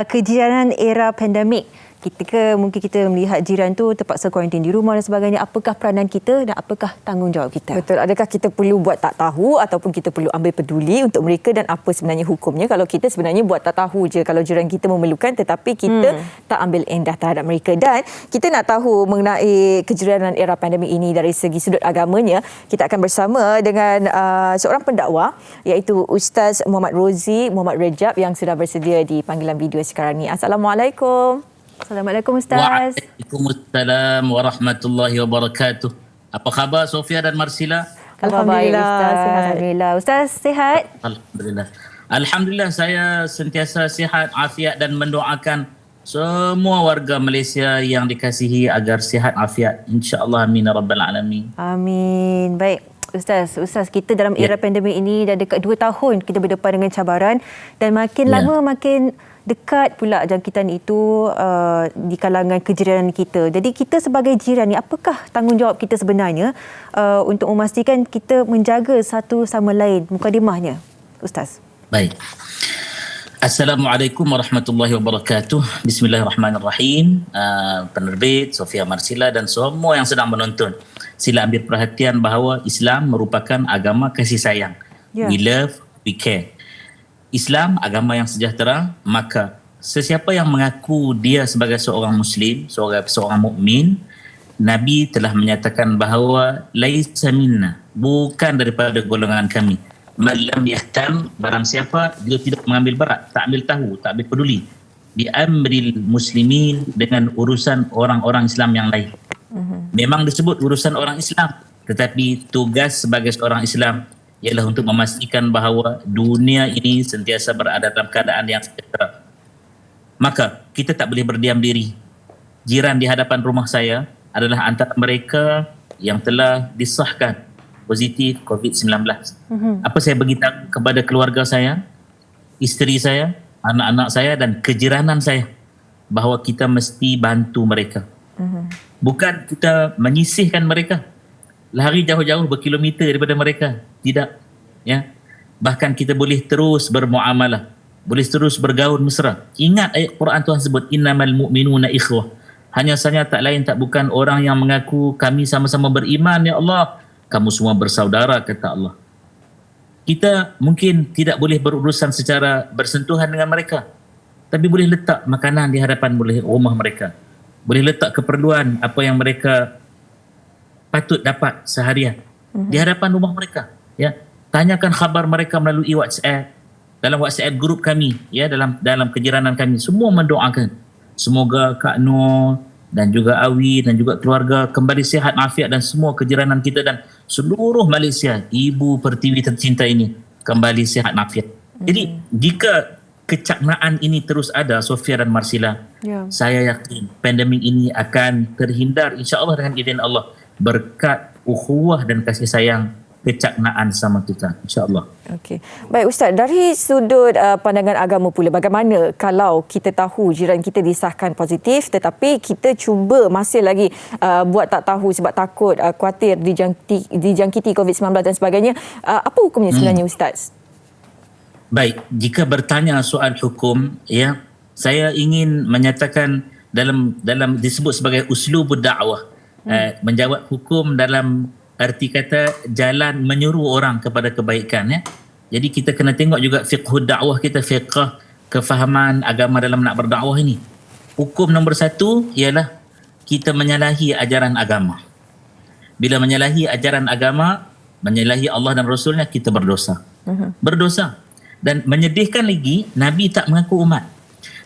Kejiranan era pandemik, mungkin kita melihat jiran tu terpaksa kuarantin di rumah dan sebagainya. Apakah peranan kita dan apakah tanggungjawab kita? Betul. Adakah kita perlu buat tak tahu ataupun kita perlu ambil peduli untuk mereka dan apa sebenarnya hukumnya kalau kita sebenarnya buat tak tahu je kalau jiran kita memerlukan tetapi kita tak ambil endah terhadap mereka. Dan kita nak tahu mengenai kejiranan era pandemik ini dari segi sudut agamanya, kita akan bersama dengan seorang pendakwa iaitu Ustaz Muhammad Rozi Muhammad Rejab yang sudah bersedia di panggilan video sekarang ni. Assalamualaikum. Assalamualaikum Ustaz. Waalaikumsalam warahmatullahi wabarakatuh. Apa khabar Sofia dan Marsila? Alhamdulillah. Ustaz, alhamdulillah. Ustaz sihat? Alhamdulillah. Alhamdulillah saya sentiasa sihat, afiat dan mendoakan semua warga Malaysia yang dikasihi agar sihat afiat. InsyaAllah amin ya rabbal alamin. Amin. Baik. Ustaz, kita dalam era pandemik ini dah dekat 2 tahun kita berdepan dengan cabaran dan makin lama makin dekat pula jangkitan itu di kalangan kejiranan kita. Jadi kita sebagai jiran ni, apakah tanggungjawab kita sebenarnya untuk memastikan kita menjaga satu sama lain? Mukadimahnya, Ustaz. Baik. Assalamualaikum warahmatullahi wabarakatuh. Bismillahirrahmanirrahim. Penerbit, Sofia Marsila dan semua yang sedang menonton. Sila ambil perhatian bahawa Islam merupakan agama kasih sayang. We love, we care. Islam agama yang sejahtera, maka sesiapa yang mengaku dia sebagai seorang Muslim, seorang mukmin, Nabi telah menyatakan bahawa laisa minna, bukan daripada golongan kami. Man lam yahtam, barang siapa dia tidak mengambil berat, tak ambil tahu, tak ambil peduli bi amril muslimin, dengan urusan orang-orang Islam yang lain. Memang disebut urusan orang Islam, tetapi tugas sebagai seorang Islam ialah untuk memastikan bahawa dunia ini sentiasa berada dalam keadaan yang sejahtera. Maka kita tak boleh berdiam diri. Jiran di hadapan rumah saya adalah antara mereka yang telah disahkan positif COVID-19. Apa saya beritahu kepada keluarga saya, isteri saya, anak-anak saya dan kejiranan saya bahawa kita mesti bantu mereka. Bukan kita menyisihkan mereka, lari jauh-jauh berkilometer daripada mereka. Tidak. Ya. Bahkan kita boleh terus bermuamalah, boleh terus bergaul mesra. Ingat ayat Quran Tuhan sebut innamal mu'minuna ikhwah. Hanya saja tak lain tak bukan orang yang mengaku kami sama-sama beriman ya Allah, kamu semua bersaudara kata Allah. Kita mungkin tidak boleh berurusan secara bersentuhan dengan mereka, tapi boleh letak makanan di hadapan rumah mereka. Boleh letak keperluan apa yang mereka patut dapat seharian di hadapan rumah mereka. Ya, tanyakan khabar mereka melalui WhatsApp, dalam WhatsApp grup kami, ya, dalam kejiranan kami. Semua mendoakan semoga Kak Nur dan juga Awi dan juga keluarga kembali sihat afiat dan semua kejiranan kita dan seluruh Malaysia, ibu pertiwi tercinta ini kembali sihat afiat. Jadi jika kecaknaan ini terus ada, Sofia dan Marsila, saya yakin pandemik ini akan terhindar insya-Allah dengan izin Allah berkat ukhuwah dan kasih sayang kecaknaan sama kita, insya-Allah. Okey. Baik Ustaz, dari sudut pandangan agama pula, bagaimana kalau kita tahu jiran kita disahkan positif tetapi kita cuba masih lagi buat tak tahu sebab takut, khawatir dijangkiti COVID-19 dan sebagainya. Apa hukumnya sebenarnya Ustaz? Baik, jika bertanya soal hukum, ya, saya ingin menyatakan dalam disebut sebagai uslubud dakwah, menjawab hukum dalam arti kata jalan menyuruh orang kepada kebaikan, ya. Jadi kita kena tengok juga fiqhud dakwah kita, fiqh kefahaman agama dalam nak berdakwah ini. Hukum nombor 1 ialah kita menyalahi ajaran agama. Bila menyalahi ajaran agama, menyalahi Allah dan Rasulnya, kita berdosa. Berdosa. Dan menyedihkan lagi, Nabi tak mengaku umat.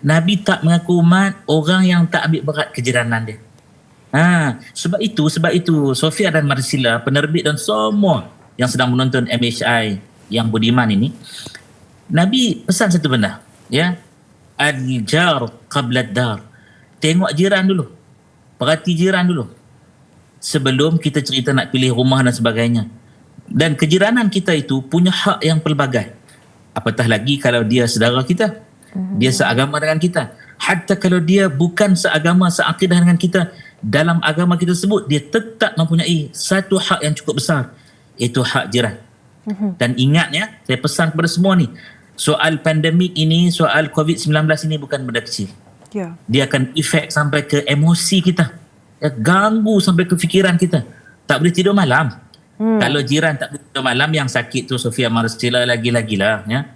Nabi tak mengaku umat orang yang tak ambil berat kejiranan dia. Sebab itu Sofia dan Marsila, penerbit dan semua yang sedang menonton MHI yang budiman ini, Nabi pesan satu benda, ya. Al-jar qabla ad-dar. Tengok jiran dulu. Perhati jiran dulu sebelum kita cerita nak pilih rumah dan sebagainya. Dan kejiranan kita itu punya hak yang pelbagai. Apatah lagi kalau dia saudara kita, dia seagama dengan kita. Hatta kalau dia bukan seagama, seakidah dengan kita, dalam agama kita sebut, dia tetap mempunyai satu hak yang cukup besar, iaitu hak jiran. Dan ingat, ya, saya pesan kepada semua ni, soal pandemik ini, soal COVID-19 ini bukan benda kecil. Ya. Dia akan efek sampai ke emosi kita, ganggu sampai ke fikiran kita. Tak boleh tidur malam. Kalau jiran tak boleh tidur malam, yang sakit tu Sofia Marcella lagi-lagi lah, ya.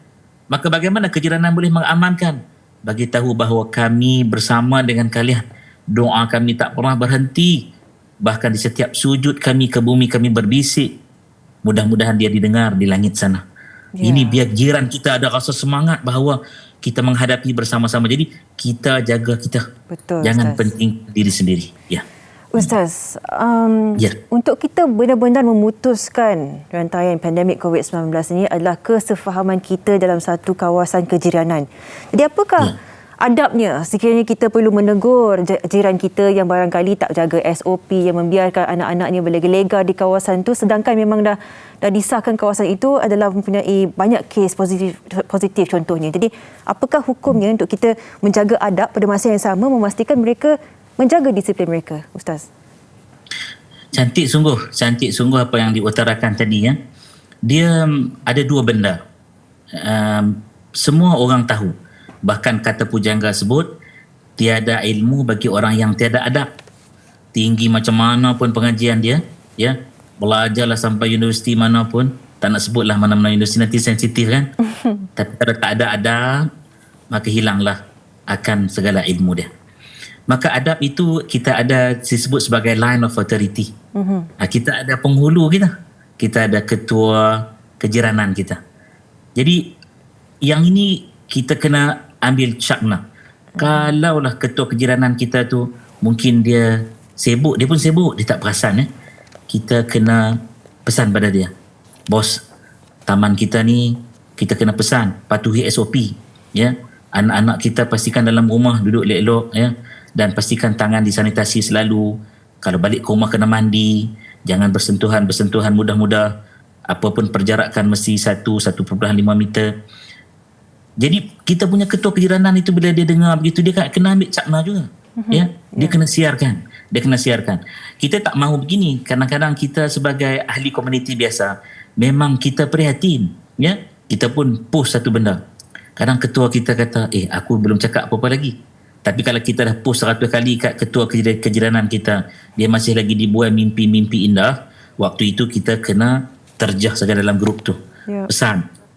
Maka bagaimana kejiranan boleh mengamankan? Bagi tahu bahawa kami bersama dengan kalian. Doa kami tak pernah berhenti. Bahkan di setiap sujud kami ke bumi, kami berbisik. Mudah-mudahan dia didengar di langit sana. Ya. Ini biar jiran kita ada rasa semangat bahawa kita menghadapi bersama-sama. Jadi kita jaga kita. Betul, Jangan Ustaz. penting diri sendiri. Ya. Ustaz, Ya. untuk kita benar-benar memutuskan rantaian pandemik COVID-19 ini adalah kesefahaman kita dalam satu kawasan kejiranan. Jadi apakah adabnya sekiranya kita perlu menegur jiran kita yang barangkali tak jaga SOP, yang membiarkan anak-anaknya berlega-lega di kawasan itu, sedangkan memang dah disahkan kawasan itu adalah mempunyai banyak kes positif contohnya. Jadi apakah hukumnya untuk kita menjaga adab pada masa yang sama memastikan mereka menjaga disiplin mereka, Ustaz? Cantik sungguh apa yang diutarakan tadi, ya. Dia ada dua benda. Semua orang tahu. Bahkan kata pujangga sebut, tiada ilmu bagi orang yang tiada adab. Tinggi macam mana pun pengajian dia, ya. Belajarlah sampai universiti mana pun. Tak nak sebutlah mana-mana universiti, nanti sensitif kan. Tapi kalau tak ada adab, maka hilanglah akan segala ilmu dia. Maka adab itu kita ada disebut sebagai line of authority. Kita ada penghulu kita. Kita ada ketua kejiranan kita. Jadi yang ini kita kena ambil cakna. Kalaulah ketua kejiranan kita tu mungkin dia sibuk, dia pun sibuk, dia tak perasan, ya. Kita kena pesan pada dia. Bos, taman kita ni kita kena pesan, patuhi SOP, ya. Anak-anak kita pastikan dalam rumah duduk elok-elok, ya. Dan pastikan tangan disanitasi selalu. Kalau balik ke rumah kena mandi. Jangan bersentuhan mudah-mudah. Apapun perjarakan mesti 1.5 meter. Jadi kita punya ketua kejiranan itu bila dia dengar begitu, dia kena ambil cakna juga. Ya, dia kena siarkan. Kita tak mahu begini. Kadang-kadang kita sebagai ahli komuniti biasa, memang kita prihatin. Ya, kita pun post satu benda. Kadang ketua kita kata, aku belum cakap apa-apa lagi. Tapi kalau kita dah post 100 kali kat ketua kejiranan kita, dia masih lagi dibuat mimpi-mimpi indah, waktu itu kita kena terjah saja dalam grup tu.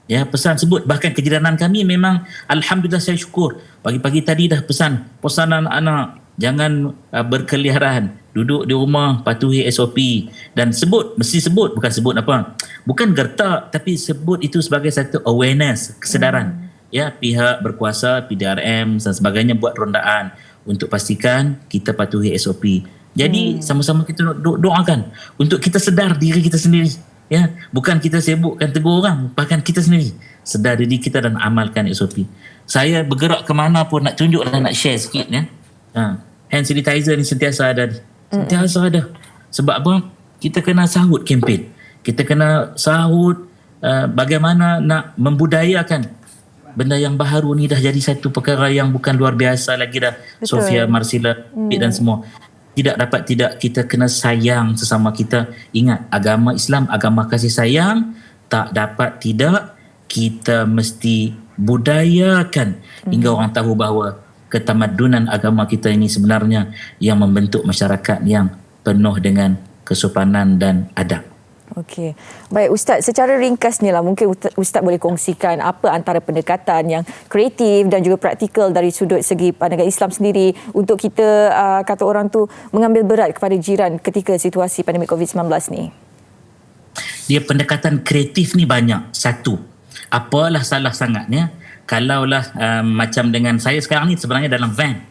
Ya. Pesan sebut. Bahkan kejiranan kami memang alhamdulillah, saya syukur. Pagi-pagi tadi dah pesan anak-anak, jangan berkeliaran, duduk di rumah, patuhi SOP. Dan mesti sebut, bukan sebut apa, bukan gertak, tapi sebut itu sebagai satu awareness, kesedaran. Ya, pihak berkuasa, PDRM dan sebagainya buat rondaan untuk pastikan kita patuhi SOP. Jadi sama-sama kita doakan untuk kita sedar diri kita sendiri. Ya, bukan kita sibukkan tegur orang, bahkan kita sendiri sedar diri kita dan amalkan SOP. Saya bergerak ke mana pun nak tunjuk dan nak share sikit, ya. Hand sanitizer ni sentiasa ada. Sebab apa? Kita kena sahut kempen. Kita kena sahut bagaimana nak membudayakan benda yang baharu ni. Dah jadi satu perkara yang bukan luar biasa lagi dah. Betul. Sofia, Marcella dan semua. Tidak kita kena sayang sesama kita. Ingat, agama Islam, agama kasih sayang. Tak dapat tidak, kita mesti budayakan hingga orang tahu bahawa ketamadunan agama kita ini sebenarnya yang membentuk masyarakat yang penuh dengan kesopanan dan adab. Okey. Baik Ustaz, secara ringkasnya lah mungkin Ustaz boleh kongsikan apa antara pendekatan yang kreatif dan juga praktikal dari sudut segi pandangan Islam sendiri untuk kita kata orang tu mengambil berat kepada jiran ketika situasi pandemik COVID-19 ni. Dia pendekatan kreatif ni banyak. Satu, apalah salah sangatnya kalaulah macam dengan saya sekarang ni sebenarnya dalam van.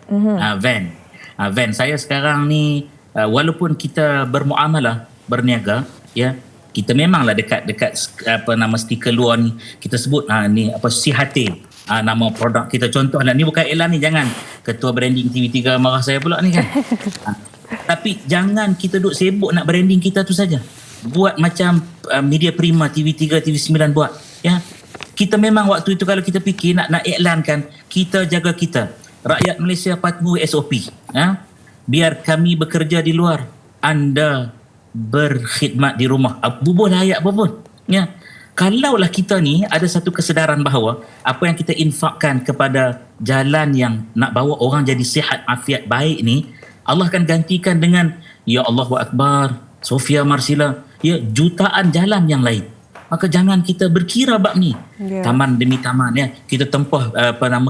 Van saya sekarang ni walaupun kita bermuamalah, berniaga, ya, kita memanglah dekat stiker luar ni kita sebut ni Sihate, nama produk kita. Contohlah, ni bukan iklan ni, jangan ketua branding TV3 marah saya pula ni kan. Tapi jangan kita duk sibuk nak branding kita tu saja. Buat macam Media Prima, TV3, TV9 buat, ya. Kita memang waktu itu kalau kita fikir nak iklankan, kita jaga kita. Rakyat Malaysia patuhi SOP, ya. Biar kami bekerja di luar, anda berkhidmat di rumah. Bubuh layak apa pun, ya. Kalaulah kita ni ada satu kesedaran bahawa apa yang kita infakkan kepada jalan yang nak bawa orang jadi sihat, afiat, baik ni, Allah akan gantikan dengan ya Allahu Akbar, Sofia Marsila, ya jutaan jalan yang lain. Maka jangan kita berkira bab ni. Taman demi taman, ya. Kita tempah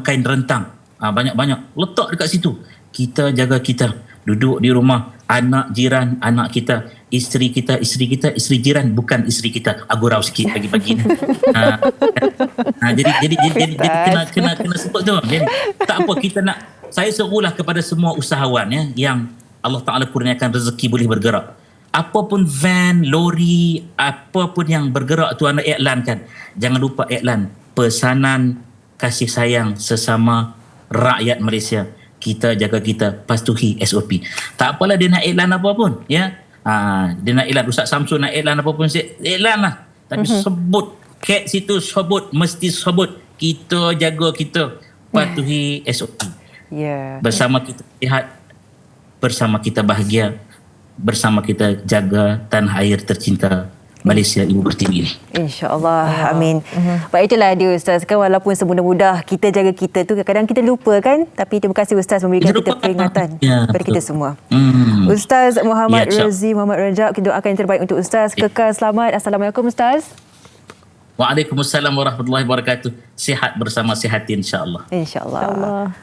kain rentang. Banyak-banyak. Letak dekat situ. Kita jaga kita. Duduk di rumah. Anak jiran, anak kita. Isteri kita, isteri jiran, bukan isteri kita. Agurau sikit pagi-pagi ni. Jadi kena sebut tu. Jadi, tak apa, kita nak, saya serulah kepada semua usahawan, ya, yang Allah Ta'ala kurniakan rezeki boleh bergerak. Apapun van, lori, apapun yang bergerak tu anda iklankan. Jangan lupa iklan pesanan kasih sayang sesama rakyat Malaysia. Kita jaga kita, patuhi SOP. Tak apalah dia nak iklan apa pun, ya. Dia nak iklan, Ustaz Samsul nak iklan apa pun, iklan lah. Tapi sebut, kat situ sebut, mesti sebut. Kita jaga kita, patuhi SOP. Bersama kita sihat, bersama kita bahagia, bersama kita jaga tanah air tercinta Malaysia Ibu Pertiwi ini. InsyaAllah. Amin. Baik, itulah dia Ustaz. Kan walaupun semudah-mudah kita jaga kita tu, kadang-kadang kita lupa kan. Tapi terima kasih Ustaz memberikan kita peringatan kepada kita semua. Ustaz Muhammad Razi Muhammad Rajab, kita doakan yang terbaik untuk Ustaz. Kekal selamat. Assalamualaikum Ustaz. Waalaikumsalam warahmatullahi wabarakatuh. Sihat bersama sihatin insya-Allah. InsyaAllah.